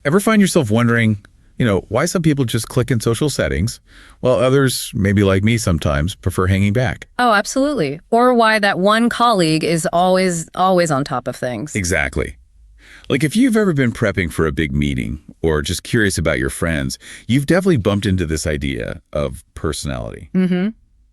Ever find yourself wondering, why some people just click in social settings, while others, maybe like me sometimes, prefer hanging back? Oh, absolutely. Or why that one colleague is always on top of things. Exactly. Like if you've ever been prepping for a big meeting or just curious about your friends, you've definitely bumped into this idea of personality. Mm-hmm.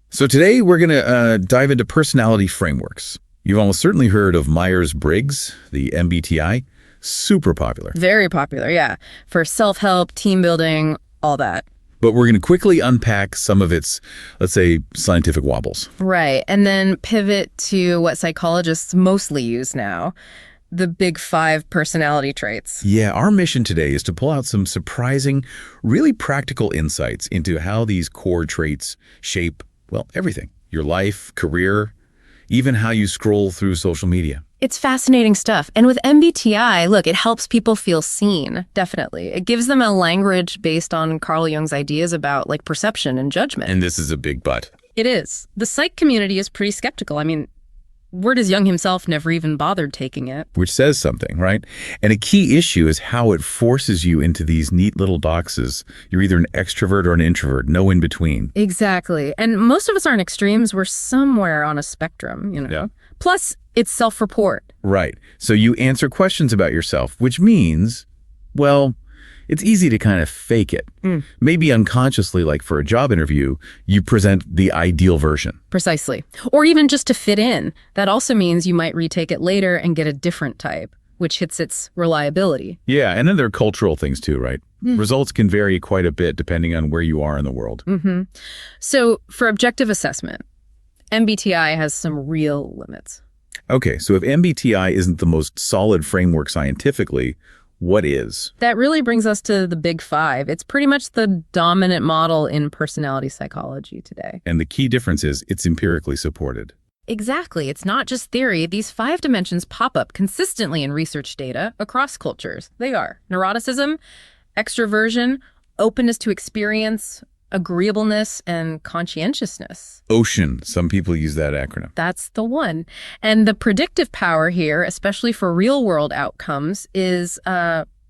So today we're going to dive into personality frameworks. You've almost certainly heard of Myers-Briggs, the MBTI. Super popular. Very popular, yeah. For self-help, team building, all that. But we're going to quickly unpack some of its, let's say, scientific wobbles. Right, and then pivot to what psychologists mostly use now, the big 5 personality traits. Yeah, our mission today is to pull out some surprising, really practical insights into how these core traits shape, well, everything. Your life, career, even how you scroll through social media. It's fascinating stuff. And with MBTI, look, it helps people feel seen, definitely. It gives them a language based on Carl Jung's ideas about perception and judgment. And this is a big but. It is. The psych community is pretty skeptical. I mean, where does Jung himself never even bothered taking it? Which says something, right? And a key issue is how it forces you into these neat little boxes. You're either an extrovert or an introvert, no in between. Exactly. And most of us aren't extremes. We're somewhere on a spectrum, Yeah. Plus, it's self-report. Right. So you answer questions about yourself, which means, well, it's easy to kind of fake it. Maybe unconsciously, like for a job interview, you present the ideal version. Precisely. Or even just to fit in. That also means you might retake it later and get a different type, which hits its reliability. Yeah, and then there are cultural things too, right? Results can vary quite a bit depending on where you are in the world. Mm-hmm. So for objective assessment, MBTI has some real limits. Okay, so if MBTI isn't the most solid framework scientifically, what is? That really brings us to the big 5. It's pretty much the dominant model in personality psychology today. And the key difference is it's empirically supported. Exactly. It's not just theory. These 5 dimensions pop up consistently in research data across cultures. They are neuroticism, extraversion, openness to experience, agreeableness, and conscientiousness. OCEAN. Some people use that acronym. That's the one. And the predictive power here, especially for real-world outcomes, is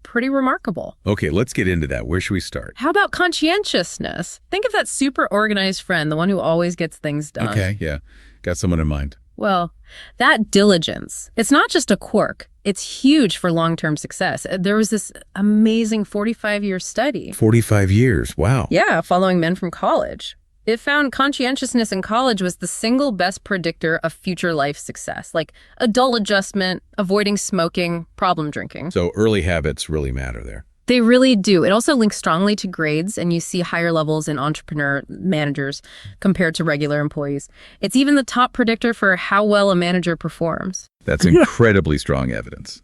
pretty remarkable. Okay, let's get into that. Where should we start? How about conscientiousness? Think of that super organized friend, the one who always gets things done. Okay, yeah. Got someone in mind. Well, that diligence, it's not just a quirk. It's huge for long-term success. There was this amazing 45-year study. 45 years. Wow. Yeah, following men from college. It found conscientiousness in college was the single best predictor of future life success, like adult adjustment, avoiding smoking, problem drinking. So early habits really matter there. They really do. It also links strongly to grades, and you see higher levels in entrepreneur managers compared to regular employees. It's even the top predictor for how well a manager performs. That's incredibly strong evidence.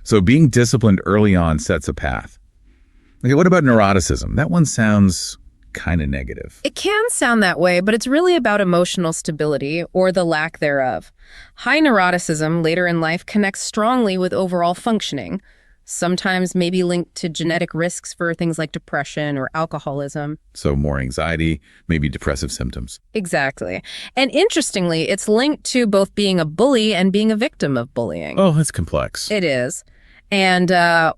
So being disciplined early on sets a path. Okay, what about neuroticism? That one sounds kind of negative. It can sound that way, but it's really about emotional stability or the lack thereof. High neuroticism later in life connects strongly with overall functioning, sometimes maybe linked to genetic risks for things like depression or alcoholism. So more anxiety, maybe depressive symptoms. Exactly. And interestingly, it's linked to both being a bully and being a victim of bullying. Oh, that's complex. It is. And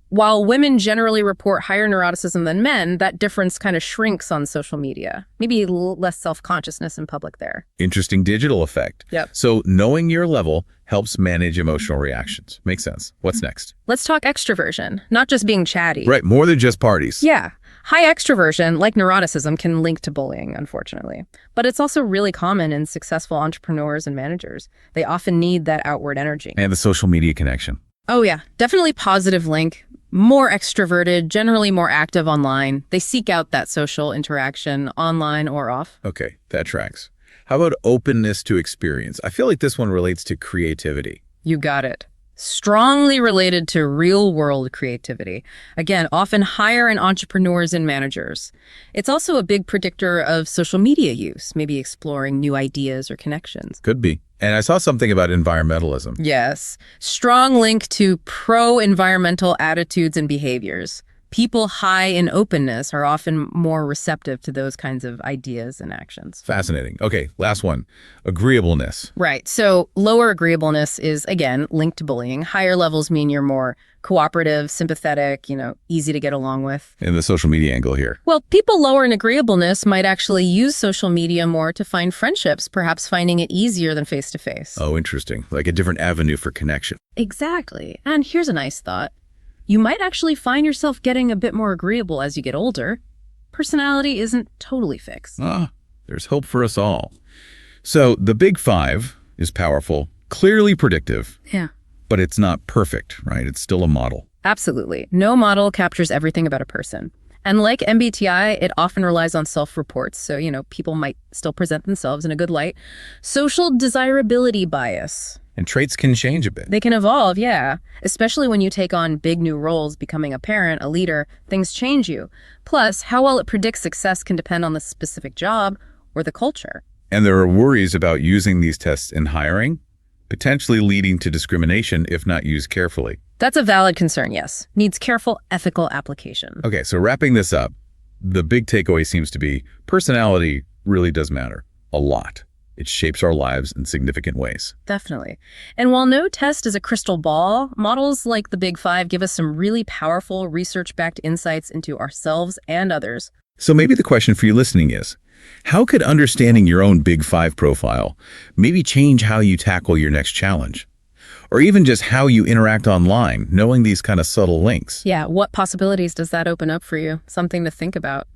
while women generally report higher neuroticism than men, that difference kind of shrinks on social media. Maybe less self-consciousness in public there. Interesting digital effect. Yep. So knowing your level helps manage emotional reactions. Makes sense. What's next? Let's talk extraversion, not just being chatty. Right, more than just parties. Yeah. High extraversion, like neuroticism, can link to bullying, unfortunately. But it's also really common in successful entrepreneurs and managers. They often need that outward energy. And the social media connection. Oh, yeah. Definitely positive link. More extroverted, generally more active online. They seek out that social interaction online or off. Okay, that tracks. How about openness to experience? I feel like this one relates to creativity. You got it. Strongly related to real-world creativity. Again, often higher in entrepreneurs and managers. It's also a big predictor of social media use, maybe exploring new ideas or connections. Could be. And I saw something about environmentalism. Yes. Strong link to pro-environmental attitudes and behaviors. People high in openness are often more receptive to those kinds of ideas and actions. Fascinating. Okay, last one. Agreeableness. Right. So lower agreeableness is, again, linked to bullying. Higher levels mean you're more cooperative, sympathetic, easy to get along with. In the social media angle here. Well, people lower in agreeableness might actually use social media more to find friendships, perhaps finding it easier than face-to-face. Oh, interesting. Like a different avenue for connection. Exactly. And here's a nice thought. You might actually find yourself getting a bit more agreeable as you get older. Personality isn't totally fixed. There's hope for us all. So the Big Five is powerful, clearly predictive. Yeah. But it's not perfect, right? It's still a model. Absolutely. No model captures everything about a person. And like MBTI, it often relies on self-reports. So, people might still present themselves in a good light. Social desirability bias. And traits can change a bit. They can evolve, yeah. Especially when you take on big new roles, becoming a parent, a leader, things change you. Plus, how well it predicts success can depend on the specific job or the culture. And there are worries about using these tests in hiring, potentially leading to discrimination if not used carefully. That's a valid concern, yes. Needs careful ethical application. Okay, so wrapping this up, the big takeaway seems to be personality really does matter a lot. It shapes our lives in significant ways. Definitely. And while no test is a crystal ball, models like the Big Five give us some really powerful research-backed insights into ourselves and others. So maybe the question for you listening is, how could understanding your own Big Five profile maybe change how you tackle your next challenge? Or even just how you interact online, knowing these kind of subtle links? Yeah, what possibilities does that open up for you? Something to think about.